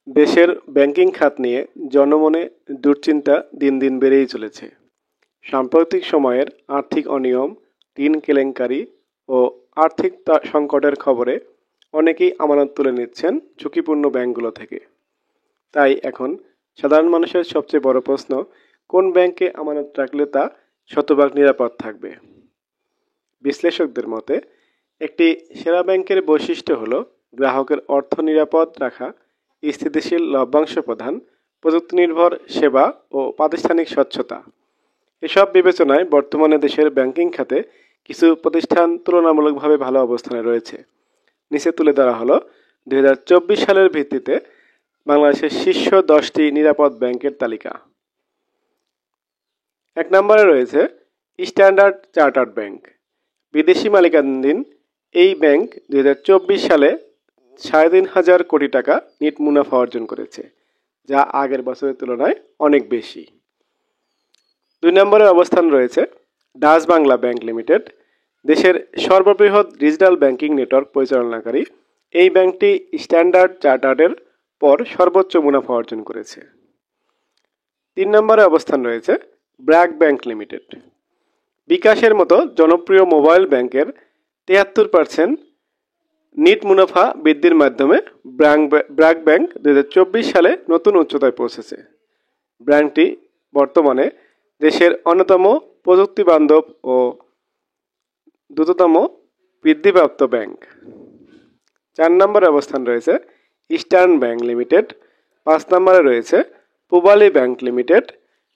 দেশের ব্যাংকিং খাত নিয়ে জনমনে দুশ্চিন্তা দিন দিন বেড়েই চলেছে। সাম্প্রতিক সময়ের আর্থিক অনিয়ম, ঋণ কেলেঙ্কারি ও আর্থিক সংকটের খবরে অনেকেই আমানত তুলে নিচ্ছেন ঝুঁকিপূর্ণ ব্যাংকগুলো থেকে। তাই এখন সাধারণ মানুষের সবচেয়ে বড় প্রশ্ন, কোন ব্যাংকে আমানত রাখলে তা শতভাগ নিরাপদ থাকবে। বিশ্লেষকদের মতে একটি সেরা ব্যাংকের বৈশিষ্ট্য হলো গ্রাহকের অর্থ নিরাপদ রাখা, স্থিতিশীল লভ্যাংশ প্রদান, প্রযুক্তিনির্ভর সেবা ও প্রাতিষ্ঠানিক স্বচ্ছতা। এসব বিবেচনায় বর্তমানে দেশের ব্যাংকিং খাতে কিছু প্রতিষ্ঠান তুলনামূলকভাবে ভালো অবস্থানে রয়েছে। নিচে তুলে ধরা হলো 2024 সালের ভিত্তিতে বাংলাদেশের শীর্ষ 10টি নিরাপদ ব্যাংকের তালিকা। 1 নম্বরে রয়েছে স্ট্যান্ডার্ড চার্টার্ড ব্যাংক। বিদেশি মালিকানাধীন এই ব্যাংক 2024 সালে 3,500 কোটি টাকা নিট মুনাফা অর্জন করেছে, যা আগের বছরের তুলনায় অনেক বেশি। 2 নম্বরে অবস্থান রয়েছে ডাচ বাংলা ব্যাংক লিমিটেড। দেশের সর্ববৃহৎ ডিজিটাল ব্যাংকিং নেটওয়ার্ক পরিচালনাকারী এই ব্যাংকটি স্ট্যান্ডার্ড চার্টার্ডের পর সর্বোচ্চ মুনাফা অর্জন করেছে। 3 নম্বরে অবস্থান রয়েছে ব্র্যাক ব্যাংক লিমিটেড। বিকাশের মতো জনপ্রিয় মোবাইল ব্যাংকের 73% নিট মুনাফা বৃদ্ধির মাধ্যমে ব্র্যাক ব্যাংক 2024 সালে নতুন উচ্চতায় পৌঁছেছে। ব্যাংকটি বর্তমানে দেশের অন্যতম প্রযুক্তিবান্ধব ও দ্রুততম বৃদ্ধিপ্রাপ্ত ব্যাংক। 4 নম্বরে অবস্থান রয়েছে ইস্টার্ন ব্যাংক লিমিটেড। 5 নম্বরে রয়েছে পূবালী ব্যাংক লিমিটেড।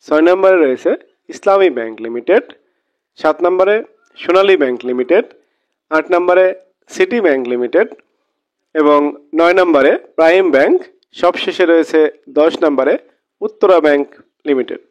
6 নম্বরে রয়েছে ইসলামী ব্যাংক লিমিটেড। 7 নম্বরে সোনালী ব্যাংক লিমিটেড। 8 নম্বরে সিটি ব্যাংক লিমিটেড এবং 9 নম্বরে প্রাইম ব্যাংক। সবশেষে রয়েছে 10 নম্বরে উত্তরা ব্যাংক লিমিটেড।